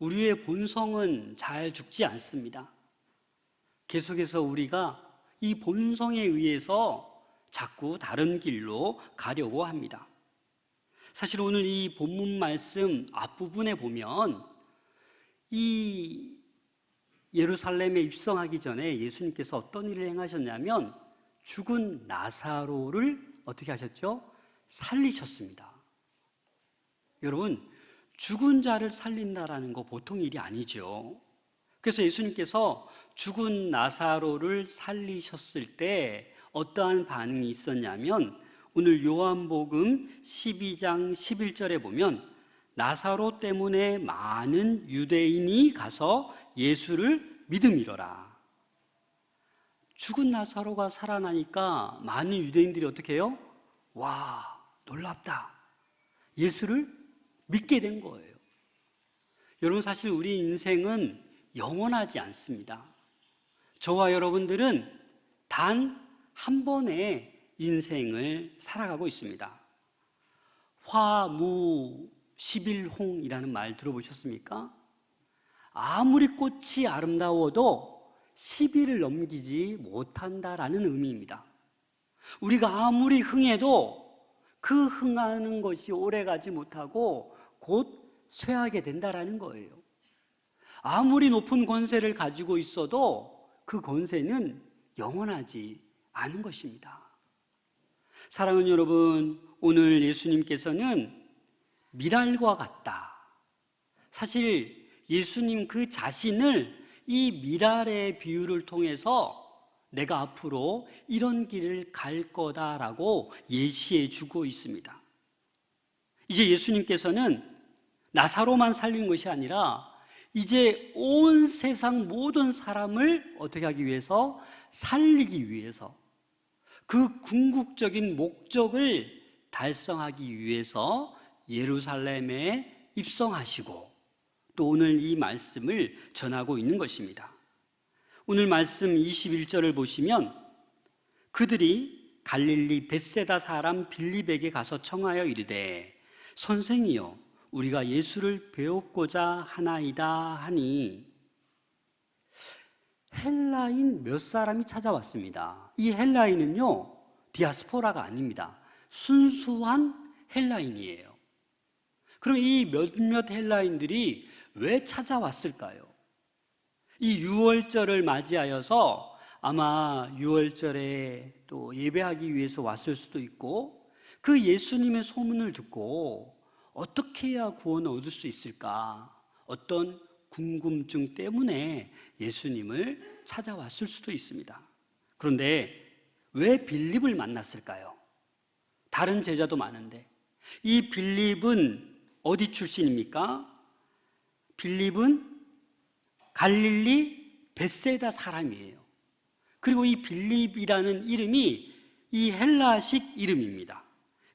우리의 본성은 잘 죽지 않습니다. 계속해서 우리가 이 본성에 의해서 자꾸 다른 길로 가려고 합니다. 사실 오늘 이 본문 말씀 앞부분에 보면 이 예루살렘에 입성하기 전에 예수님께서 어떤 일을 행하셨냐면 죽은 나사로를 어떻게 하셨죠? 살리셨습니다. 여러분, 죽은 자를 살린다라는 거 보통 일이 아니죠. 그래서 예수님께서 죽은 나사로를 살리셨을 때 어떠한 반응이 있었냐면 오늘 요한복음 12장 11절에 보면 나사로 때문에 많은 유대인이 가서 예수를 믿음이로라. 죽은 나사로가 살아나니까 많은 유대인들이 어떻게 해요? 와, 놀랍다. 예수를 믿게 된 거예요. 여러분, 사실 우리 인생은 영원하지 않습니다. 저와 여러분들은 단 한 번의 인생을 살아가고 있습니다. 화무십일홍이라는 말 들어보셨습니까? 아무리 꽃이 아름다워도 10일을 넘기지 못한다라는 의미입니다. 우리가 아무리 흥해도 그 흥하는 것이 오래가지 못하고 곧 쇠하게 된다라는 거예요. 아무리 높은 권세를 가지고 있어도 그 권세는 영원하지 않은 것입니다. 사랑하는 여러분, 오늘 예수님께서는 미랄과 같다. 사실 예수님 그 자신을 이 미랄의 비유를 통해서 내가 앞으로 이런 길을 갈 거다라고 예시해 주고 있습니다. 이제 예수님께서는 나사로만 살린 것이 아니라 이제 온 세상 모든 사람을 어떻게 하기 위해서? 살리기 위해서, 그 궁극적인 목적을 달성하기 위해서 예루살렘에 입성하시고 또 오늘 이 말씀을 전하고 있는 것입니다. 오늘 말씀 21절을 보시면 그들이 갈릴리 벳세다 사람 빌립에게 가서 청하여 이르되 선생이여 우리가 예수를 배웁고자 하나이다 하니 헬라인 몇 사람이 찾아왔습니다. 이 헬라인은요 디아스포라가 아닙니다. 순수한 헬라인이에요. 그럼 이 몇몇 헬라인들이 왜 찾아왔을까요? 이 유월절을 맞이하여서 아마 유월절에 또 예배하기 위해서 왔을 수도 있고 그 예수님의 소문을 듣고 어떻게 해야 구원을 얻을 수 있을까? 어떤 궁금증 때문에 예수님을 찾아왔을 수도 있습니다. 그런데 왜 빌립을 만났을까요? 다른 제자도 많은데 이 빌립은 어디 출신입니까? 빌립은 갈릴리 벳세다 사람이에요. 그리고 이 빌립이라는 이름이 이 헬라식 이름입니다.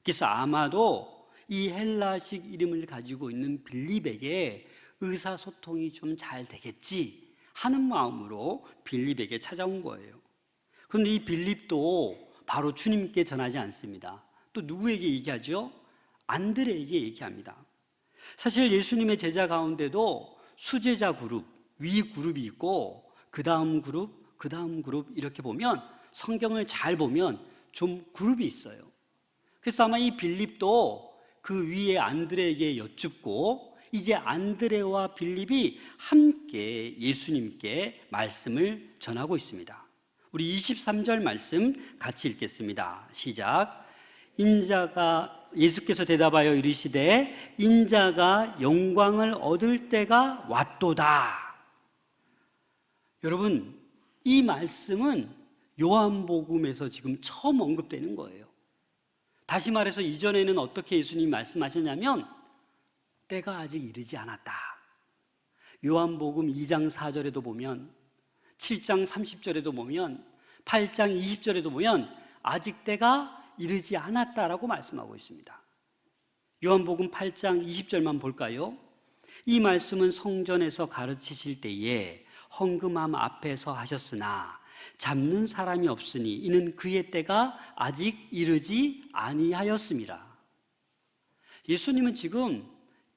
그래서 아마도 이 헬라식 이름을 가지고 있는 빌립에게 의사소통이 좀 잘 되겠지 하는 마음으로 빌립에게 찾아온 거예요. 그런데 이 빌립도 바로 주님께 전하지 않습니다. 또 누구에게 얘기하죠? 안드레에게 얘기합니다. 사실 예수님의 제자 가운데도 수제자 그룹, 위 그룹이 있고 그 다음 그룹 이렇게 보면 성경을 잘 보면 좀 그룹이 있어요. 그래서 아마 이 빌립도 그 위에 안드레에게 여쭙고 이제 안드레와 빌립이 함께 예수님께 말씀을 전하고 있습니다. 우리 23절 말씀 같이 읽겠습니다. 시작. 예수께서 대답하여 이르시되 인자가 영광을 얻을 때가 왔도다. 여러분, 이 말씀은 요한복음에서 지금 처음 언급되는 거예요. 다시 말해서 이전에는 어떻게 예수님이 말씀하셨냐면 때가 아직 이르지 않았다. 요한복음 2장 4절에도 보면 7장 30절에도 보면 8장 20절에도 보면 아직 때가 이르지 않았다라고 말씀하고 있습니다. 요한복음 8장 20절만 볼까요? 이 말씀은 성전에서 가르치실 때에 헌금함 앞에서 하셨으나 잡는 사람이 없으니 이는 그의 때가 아직 이르지 아니하였습니다. 예수님은 지금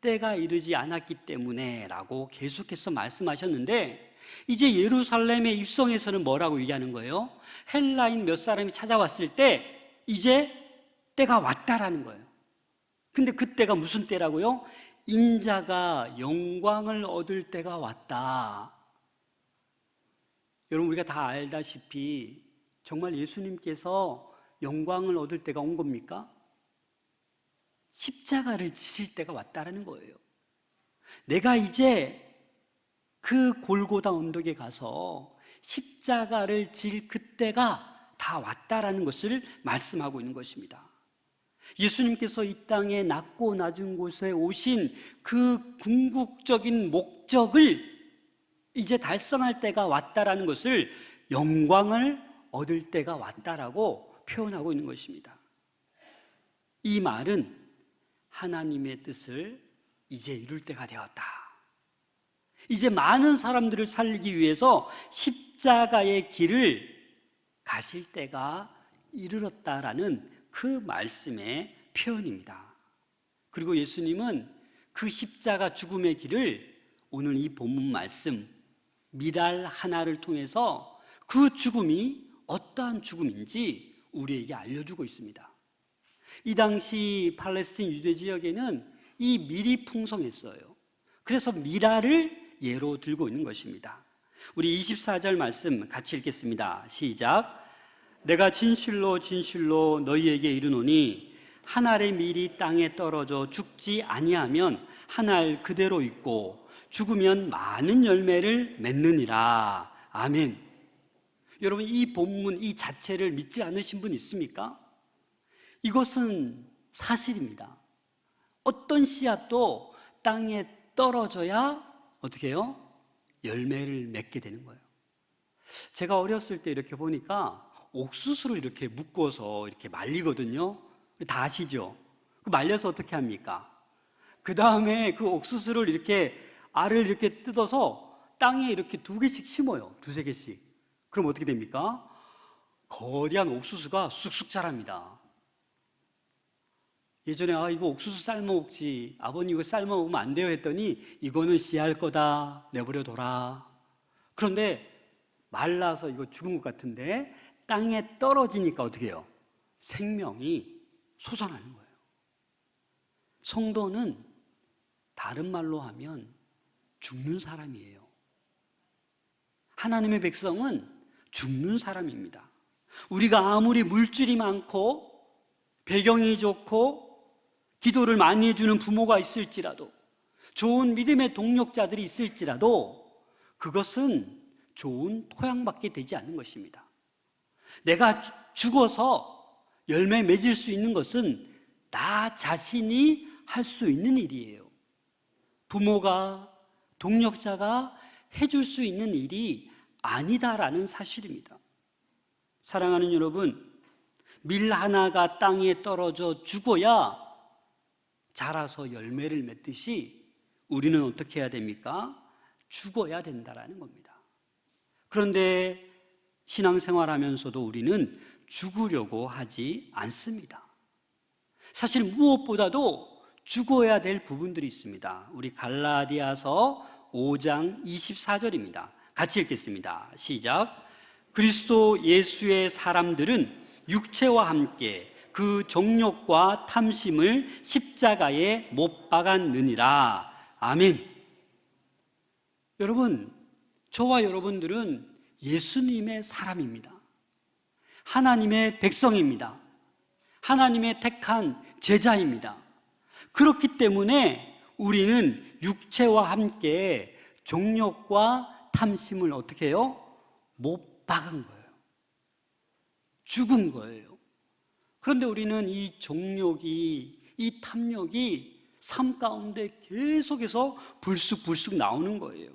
때가 이르지 않았기 때문에 라고 계속해서 말씀하셨는데, 이제 예루살렘에 입성해서는 뭐라고 얘기하는 거예요? 헬라인 몇 사람이 찾아왔을 때 이제 때가 왔다라는 거예요. 근데 그 때가 무슨 때라고요? 인자가 영광을 얻을 때가 왔다. 여러분, 우리가 다 알다시피 정말 예수님께서 영광을 얻을 때가 온 겁니까? 십자가를 지실 때가 왔다라는 거예요. 내가 이제 그 골고다 언덕에 가서 십자가를 질 그때가 다 왔다라는 것을 말씀하고 있는 것입니다. 예수님께서 이 땅에 낮고 낮은 곳에 오신 그 궁극적인 목적을 이제 달성할 때가 왔다라는 것을 영광을 얻을 때가 왔다라고 표현하고 있는 것입니다. 이 말은 하나님의 뜻을 이제 이룰 때가 되었다. 이제 많은 사람들을 살리기 위해서 십자가의 길을 가실 때가 이르렀다라는 그 말씀의 표현입니다. 그리고 예수님은 그 십자가 죽음의 길을 오늘 이 본문 말씀 미랄 하나를 통해서 그 죽음이 어떠한 죽음인지 우리에게 알려주고 있습니다. 이 당시 팔레스틴 유대 지역에는 이 밀이 풍성했어요. 그래서 미랄을 예로 들고 있는 것입니다. 우리 24절 말씀 같이 읽겠습니다. 시작. 내가 진실로 진실로 너희에게 이르노니 한 알의 밀이 땅에 떨어져 죽지 아니하면 한 알 그대로 있고 죽으면 많은 열매를 맺느니라. 아멘. 여러분, 이 본문 이 자체를 믿지 않으신 분 있습니까? 이것은 사실입니다. 어떤 씨앗도 땅에 떨어져야 어떻게 해요? 열매를 맺게 되는 거예요. 제가 어렸을 때 이렇게 보니까 옥수수를 이렇게 묶어서 이렇게 말리거든요. 다 아시죠? 그 말려서 어떻게 합니까? 그 다음에 그 옥수수를 이렇게 알을 이렇게 뜯어서 땅에 이렇게 2개씩 심어요. 2-3개씩. 그럼 어떻게 됩니까? 거대한 옥수수가 쑥쑥 자랍니다. 예전에 이거 옥수수 삶아 먹지, 아버님 이거 삶아 먹으면 안 돼요 했더니 이거는 씨알 거다, 내버려둬라. 그런데 말라서 이거 죽은 것 같은데 땅에 떨어지니까 어떻게 해요? 생명이 솟아나는 거예요. 성도는 다른 말로 하면 죽는 사람이에요. 하나님의 백성은 죽는 사람입니다. 우리가 아무리 물질이 많고 배경이 좋고 기도를 많이 해주는 부모가 있을지라도, 좋은 믿음의 동력자들이 있을지라도 그것은 좋은 토양밖에 되지 않는 것입니다. 내가 죽어서 열매 맺을 수 있는 것은 나 자신이 할 수 있는 일이에요. 부모가, 동력자가 해줄 수 있는 일이 아니다라는 사실입니다. 사랑하는 여러분, 밀 하나가 땅에 떨어져 죽어야 자라서 열매를 맺듯이 우리는 어떻게 해야 됩니까? 죽어야 된다라는 겁니다. 그런데 신앙생활하면서도 우리는 죽으려고 하지 않습니다. 사실 무엇보다도 죽어야 될 부분들이 있습니다. 우리 갈라디아서 5장 24절입니다. 같이 읽겠습니다. 시작. 그리스도 예수의 사람들은 육체와 함께 그 정욕과 탐심을 십자가에 못 박았느니라. 아멘. 여러분, 저와 여러분들은 예수님의 사람입니다. 하나님의 백성입니다. 하나님의 택한 제자입니다. 그렇기 때문에 우리는 육체와 함께 정욕과 탐심을 어떻게 해요? 못 박은 거예요. 죽은 거예요. 그런데 우리는 이 정욕이, 이 탐욕이 삶 가운데 계속해서 불쑥불쑥 나오는 거예요.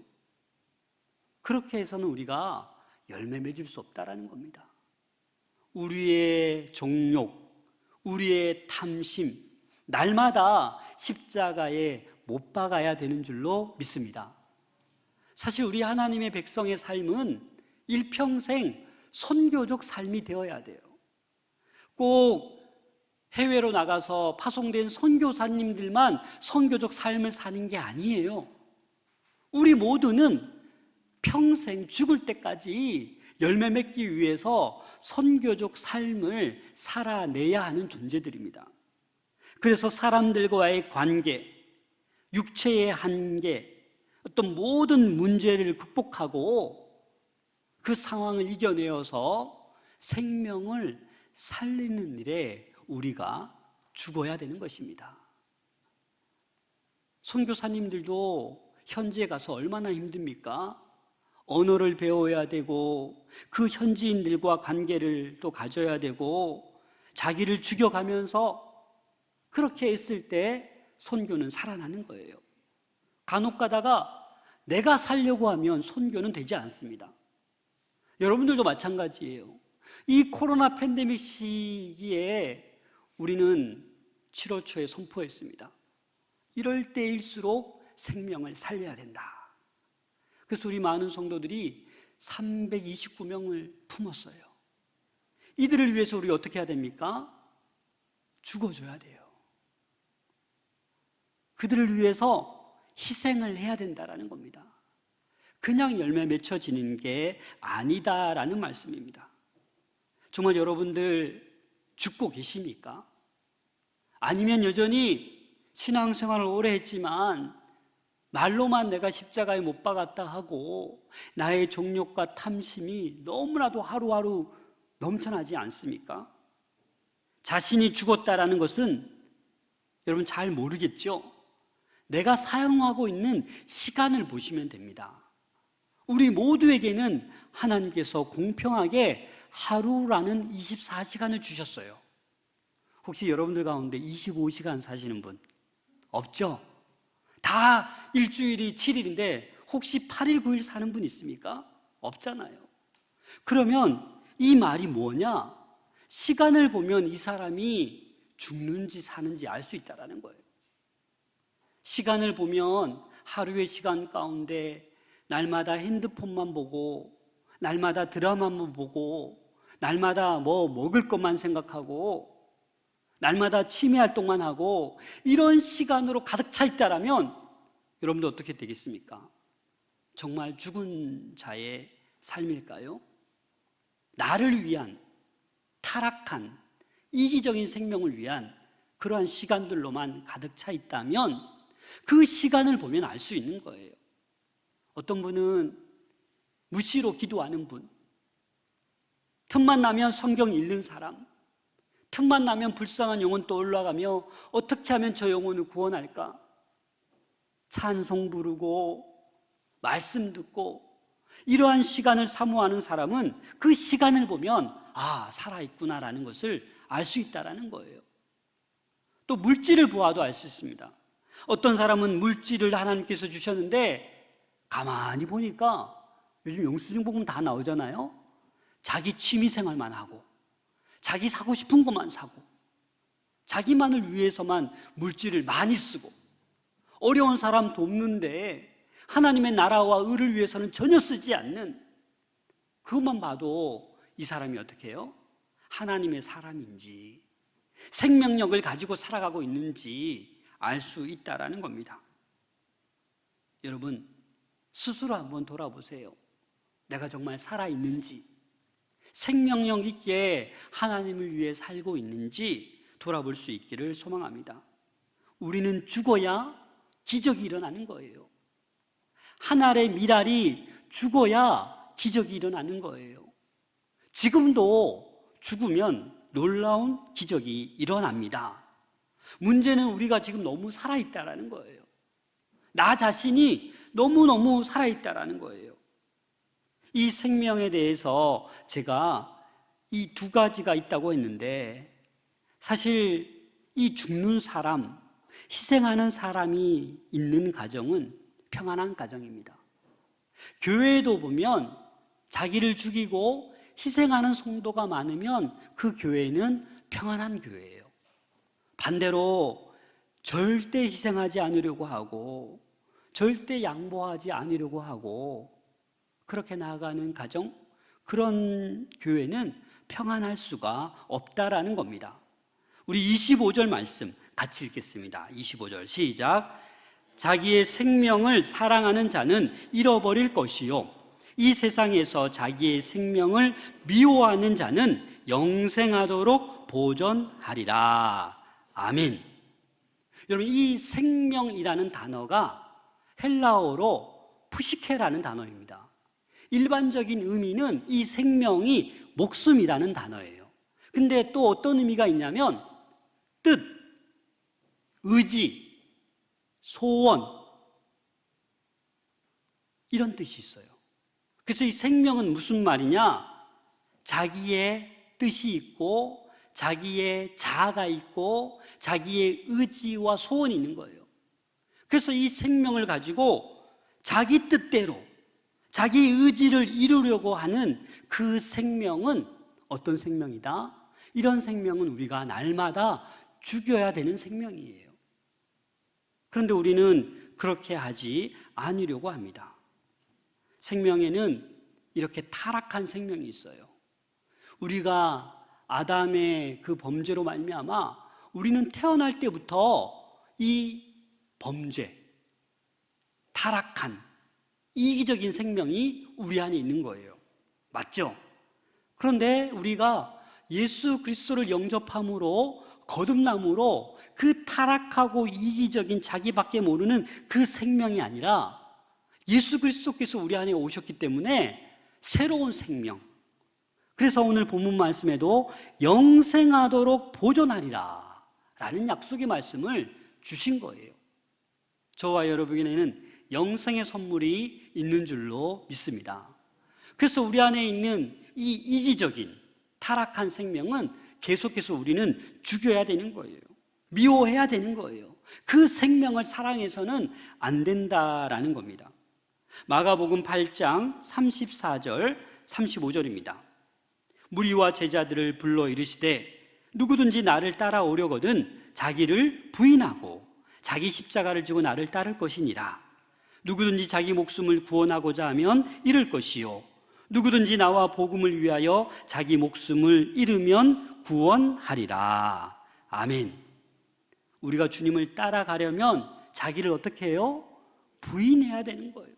그렇게 해서는 우리가 열매 맺을 수 없다라는 겁니다. 우리의 정욕, 우리의 탐심, 날마다 십자가에 못 박아야 되는 줄로 믿습니다. 사실 우리 하나님의 백성의 삶은 일평생 선교적 삶이 되어야 돼요. 꼭 해외로 나가서 파송된 선교사님들만 선교적 삶을 사는 게 아니에요. 우리 모두는 평생 죽을 때까지 열매 맺기 위해서 선교적 삶을 살아내야 하는 존재들입니다. 그래서 사람들과의 관계, 육체의 한계, 어떤 모든 문제를 극복하고 그 상황을 이겨내어서 생명을 살리는 일에 우리가 죽어야 되는 것입니다. 선교사님들도 현지에 가서 얼마나 힘듭니까? 언어를 배워야 되고 그 현지인들과 관계를 또 가져야 되고 자기를 죽여가면서 그렇게 했을 때 선교는 살아나는 거예요. 간혹 가다가 내가 살려고 하면 선교는 되지 않습니다. 여러분들도 마찬가지예요. 이 코로나 팬데믹 시기에 우리는 7월 초에 선포했습니다. 이럴 때일수록 생명을 살려야 된다. 그래서 우리 많은 성도들이 329명을 품었어요. 이들을 위해서 우리 어떻게 해야 됩니까? 죽어줘야 돼요. 그들을 위해서 희생을 해야 된다라는 겁니다. 그냥 열매 맺혀지는 게 아니다라는 말씀입니다. 정말 여러분들 죽고 계십니까? 아니면 여전히 신앙생활을 오래 했지만 말로만 내가 십자가에 못 박았다 하고 나의 정욕과 탐심이 너무나도 하루하루 넘쳐나지 않습니까? 자신이 죽었다라는 것은 여러분 잘 모르겠죠? 내가 사용하고 있는 시간을 보시면 됩니다. 우리 모두에게는 하나님께서 공평하게 하루라는 24시간을 주셨어요. 혹시 여러분들 가운데 25시간 사시는 분 없죠? 다 일주일이 7일인데 혹시 8일, 9일 사는 분 있습니까? 없잖아요. 그러면 이 말이 뭐냐? 시간을 보면 이 사람이 죽는지 사는지 알 수 있다는 거예요. 시간을 보면 하루의 시간 가운데 날마다 핸드폰만 보고 날마다 드라마만 보고 날마다 뭐 먹을 것만 생각하고 날마다 취미 활동만 하고 이런 시간으로 가득 차 있다라면 여러분들 어떻게 되겠습니까? 정말 죽은 자의 삶일까요? 나를 위한 타락한 이기적인 생명을 위한 그러한 시간들로만 가득 차 있다면 그 시간을 보면 알 수 있는 거예요. 어떤 분은 무시로 기도하는 분, 틈만 나면 성경 읽는 사람, 틈만 나면 불쌍한 영혼 떠올라가며 어떻게 하면 저 영혼을 구원할까? 찬송 부르고 말씀 듣고 이러한 시간을 사모하는 사람은 그 시간을 보면 아, 살아있구나라는 것을 알 수 있다는 거예요. 또 물질을 보아도 알 수 있습니다. 어떤 사람은 물질을 하나님께서 주셨는데 가만히 보니까 요즘 영수증 보면 다 나오잖아요. 자기 취미생활만 하고 자기 사고 싶은 것만 사고 자기만을 위해서만 물질을 많이 쓰고 어려운 사람 돕는데 하나님의 나라와 의를 위해서는 전혀 쓰지 않는 그것만 봐도 이 사람이 어떻게 해요? 하나님의 사람인지 생명력을 가지고 살아가고 있는지 알 수 있다라는 겁니다. 여러분 스스로 한번 돌아보세요. 내가 정말 살아있는지 생명력 있게 하나님을 위해 살고 있는지 돌아볼 수 있기를 소망합니다. 우리는 죽어야 기적이 일어나는 거예요. 한 알의 밀알이 죽어야 기적이 일어나는 거예요. 지금도 죽으면 놀라운 기적이 일어납니다. 문제는 우리가 지금 너무 살아있다라는 거예요. 나 자신이 너무너무 살아있다라는 거예요. 이 생명에 대해서 제가 이 두 가지가 있다고 했는데 사실 이 죽는 사람, 희생하는 사람이 있는 가정은 평안한 가정입니다. 교회에도 보면 자기를 죽이고 희생하는 성도가 많으면 그 교회는 평안한 교회예요. 반대로 절대 희생하지 않으려고 하고 절대 양보하지 않으려고 하고 그렇게 나아가는 가정, 그런 교회는 평안할 수가 없다라는 겁니다. 우리 25절 말씀 같이 읽겠습니다. 25절 시작. 자기의 생명을 사랑하는 자는 잃어버릴 것이요 이 세상에서 자기의 생명을 미워하는 자는 영생하도록 보존하리라. 아멘. 여러분, 이 생명이라는 단어가 헬라어로 푸시케라는 단어입니다. 일반적인 의미는 이 생명이 목숨이라는 단어예요. 근데 또 어떤 의미가 있냐면 뜻, 의지, 소원, 이런 뜻이 있어요. 그래서 이 생명은 무슨 말이냐? 자기의 뜻이 있고 자기의 자아가 있고 자기의 의지와 소원이 있는 거예요. 그래서 이 생명을 가지고 자기 뜻대로 자기 의지를 이루려고 하는 그 생명은 어떤 생명이다? 이런 생명은 우리가 날마다 죽여야 되는 생명이에요. 그런데 우리는 그렇게 하지 않으려고 합니다. 생명에는 이렇게 타락한 생명이 있어요. 우리가 아담의 그 범죄로 말미암아 우리는 태어날 때부터 이 범죄, 타락한 이기적인 생명이 우리 안에 있는 거예요. 맞죠? 그런데 우리가 예수 그리스도를 영접함으로 거듭남으로 그 타락하고 이기적인 자기밖에 모르는 그 생명이 아니라 예수 그리스도께서 우리 안에 오셨기 때문에 새로운 생명, 그래서 오늘 본문 말씀에도 영생하도록 보존하리라 라는 약속의 말씀을 주신 거예요. 저와 여러분에게는 영생의 선물이 있는 줄로 믿습니다. 그래서 우리 안에 있는 이 이기적인 타락한 생명은 계속해서 우리는 죽여야 되는 거예요. 미워해야 되는 거예요. 그 생명을 사랑해서는 안 된다라는 겁니다. 마가복음 8장 34절 35절입니다. 무리와 제자들을 불러 이르시되 누구든지 나를 따라오려거든 자기를 부인하고 자기 십자가를 지고 나를 따를 것이니라. 누구든지 자기 목숨을 구원하고자 하면 잃을 것이요 누구든지 나와 복음을 위하여 자기 목숨을 잃으면 구원하리라. 아멘. 우리가 주님을 따라가려면 자기를 어떻게 해요? 부인해야 되는 거예요.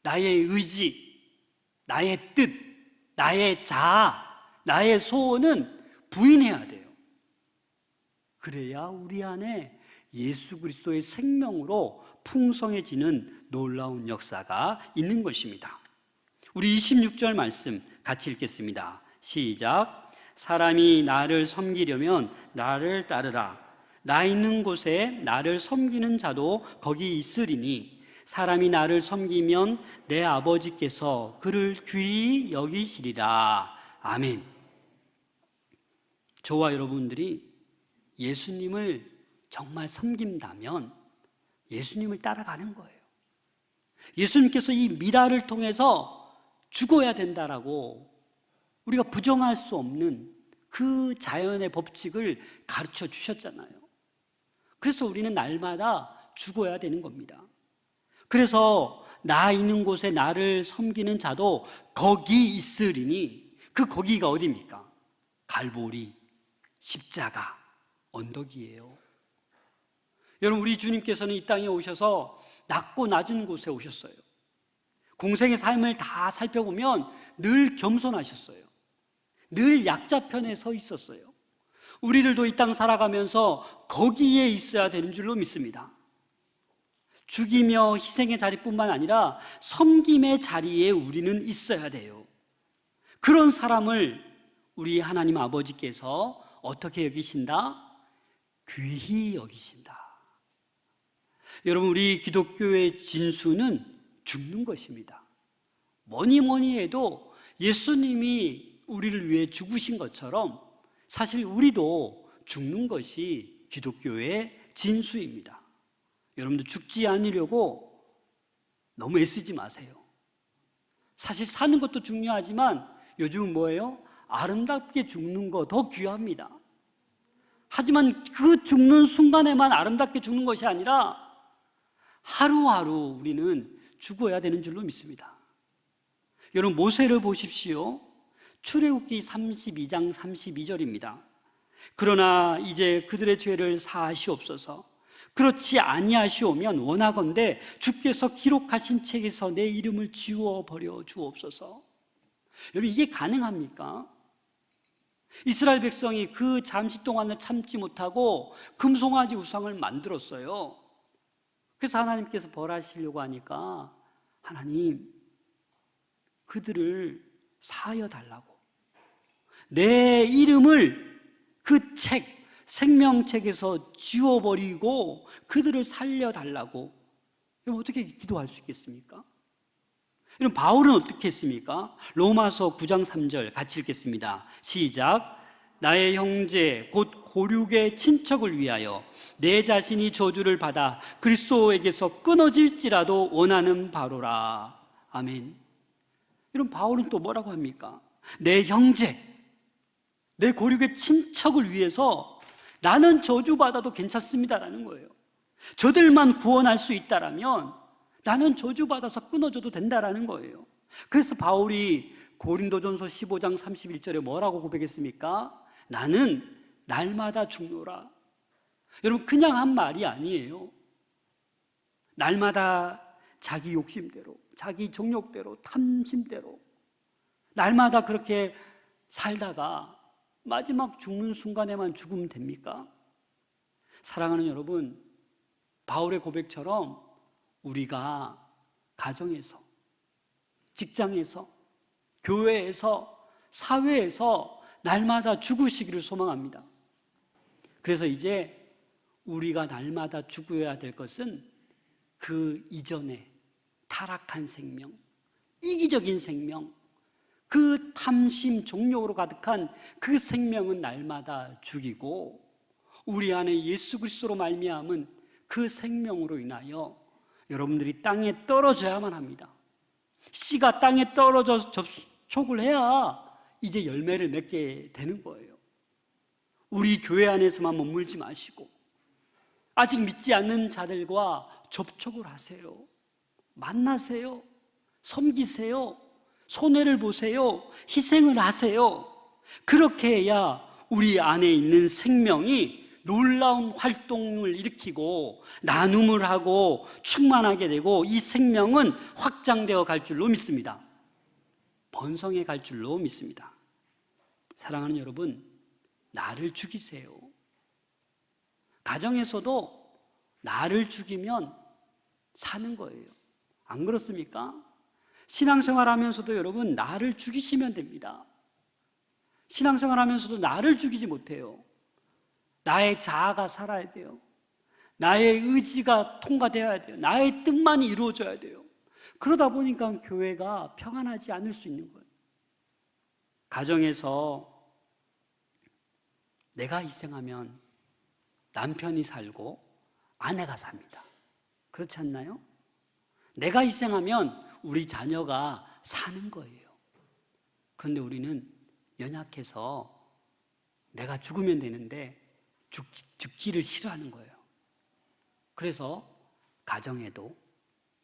나의 의지, 나의 뜻, 나의 자아, 나의 소원은 부인해야 돼요. 그래야 우리 안에 예수 그리스도의 생명으로 풍성해지는 놀라운 역사가 있는 것입니다. 우리 26절 말씀 같이 읽겠습니다. 시작. 사람이 나를 섬기려면 나를 따르라. 나 있는 곳에 나를 섬기는 자도 거기 있으리니 사람이 나를 섬기면 내 아버지께서 그를 귀히 여기시리라. 아멘. 저와 여러분들이 예수님을 정말 섬긴다면 예수님을 따라가는 거예요. 예수님께서 이 미라를 통해서 죽어야 된다라고 우리가 부정할 수 없는 그 자연의 법칙을 가르쳐 주셨잖아요. 그래서 우리는 날마다 죽어야 되는 겁니다. 그래서 나 있는 곳에 나를 섬기는 자도 거기 있으리니, 그 거기가 어디입니까? 갈보리, 십자가, 언덕이에요. 여러분, 우리 주님께서는 이 땅에 오셔서 낮고 낮은 곳에 오셨어요. 공생의 삶을 다 살펴보면 늘 겸손하셨어요. 늘 약자 편에 서 있었어요. 우리들도 이 땅 살아가면서 거기에 있어야 되는 줄로 믿습니다. 죽이며 희생의 자리뿐만 아니라 섬김의 자리에 우리는 있어야 돼요. 그런 사람을 우리 하나님 아버지께서 어떻게 여기신다? 귀히 여기신다. 여러분, 우리 기독교의 진수는 죽는 것입니다. 뭐니 해도 예수님이 우리를 위해 죽으신 것처럼 사실 우리도 죽는 것이 기독교의 진수입니다. 여러분들 죽지 않으려고 너무 애쓰지 마세요. 사실 사는 것도 중요하지만 요즘은 뭐예요? 아름답게 죽는 거 더 귀합니다. 하지만 그 죽는 순간에만 아름답게 죽는 것이 아니라 하루하루 우리는 죽어야 되는 줄로 믿습니다. 여러분, 모세를 보십시오. 출애굽기 32장 32절입니다. 그러나 이제 그들의 죄를 사하시옵소서. 그렇지 아니하시오면 원하건대 주께서 기록하신 책에서 내 이름을 지워버려 주옵소서. 여러분, 이게 가능합니까? 이스라엘 백성이 그 잠시 동안을 참지 못하고 금송아지 우상을 만들었어요. 그래서 하나님께서 벌하시려고 하니까 하나님, 그들을 사하여 달라고, 내 이름을 그 책, 생명책에서 지워버리고 그들을 살려달라고. 그럼 어떻게 기도할 수 있겠습니까? 이런 바울은 어떻게 했습니까? 로마서 9장 3절 같이 읽겠습니다. 시작. 나의 형제 곧 고륙의 친척을 위하여 내 자신이 저주를 받아 그리스도에게서 끊어질지라도 원하는 바로라. 아멘. 이런 바울은 또 뭐라고 합니까? 내 형제, 내 고륙의 친척을 위해서 나는 저주받아도 괜찮습니다라는 거예요. 저들만 구원할 수 있다라면 나는 저주받아서 끊어져도 된다라는 거예요. 그래서 바울이 고린도전서 15장 31절에 뭐라고 고백했습니까? 나는 날마다 죽노라. 여러분, 그냥 한 말이 아니에요. 날마다 자기 욕심대로, 자기 정욕대로, 탐심대로 날마다 그렇게 살다가 마지막 죽는 순간에만 죽으면 됩니까? 사랑하는 여러분, 바울의 고백처럼 우리가 가정에서, 직장에서, 교회에서, 사회에서 날마다 죽으시기를 소망합니다. 그래서 이제 우리가 날마다 죽어야 될 것은 그 이전에 타락한 생명, 이기적인 생명, 그 탐심, 종욕으로 가득한 그 생명은 날마다 죽이고, 우리 안에 예수 그리스도로 말미암은 그 생명으로 인하여 여러분들이 땅에 떨어져야만 합니다. 씨가 땅에 떨어져 접촉을 해야 이제 열매를 맺게 되는 거예요. 우리 교회 안에서만 머물지 마시고 아직 믿지 않는 자들과 접촉을 하세요. 만나세요. 섬기세요. 손해를 보세요. 희생을 하세요. 그렇게 해야 우리 안에 있는 생명이 놀라운 활동을 일으키고 나눔을 하고 충만하게 되고 이 생명은 확장되어 갈 줄로 믿습니다. 번성해 갈 줄로 믿습니다. 사랑하는 여러분, 나를 죽이세요. 가정에서도 나를 죽이면 사는 거예요. 안 그렇습니까? 신앙생활 하면서도 여러분, 나를 죽이시면 됩니다. 신앙생활 하면서도 나를 죽이지 못해요. 나의 자아가 살아야 돼요. 나의 의지가 통과되어야 돼요. 나의 뜻만이 이루어져야 돼요. 그러다 보니까 교회가 평안하지 않을 수 있는 거예요. 가정에서 내가 희생하면 남편이 살고 아내가 삽니다. 그렇지 않나요? 내가 희생하면 우리 자녀가 사는 거예요. 그런데 우리는 연약해서 내가 죽으면 되는데 죽기를 싫어하는 거예요. 그래서 가정에도,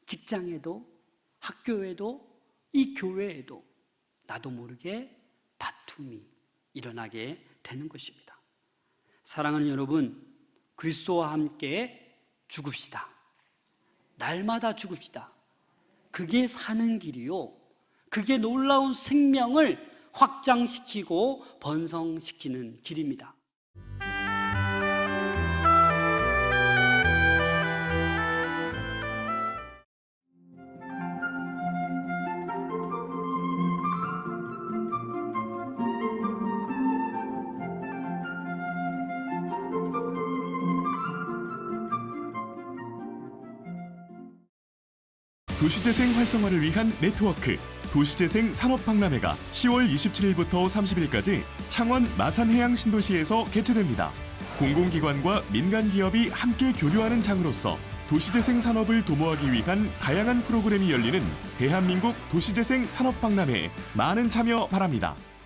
직장에도, 학교에도, 이 교회에도 나도 모르게 다툼이 일어나게 되는 것입니다. 사랑하는 여러분, 그리스도와 함께 죽읍시다. 날마다 죽읍시다. 그게 사는 길이요, 그게 놀라운 생명을 확장시키고 번성시키는 길입니다. 도시재생 활성화를 위한 네트워크 도시재생 산업박람회가 10월 27일부터 30일까지 창원 마산해양신도시에서 개최됩니다. 공공기관과 민간기업이 함께 교류하는 장으로서 도시재생 산업을 도모하기 위한 다양한 프로그램이 열리는 대한민국 도시재생 산업박람회에 많은 참여 바랍니다.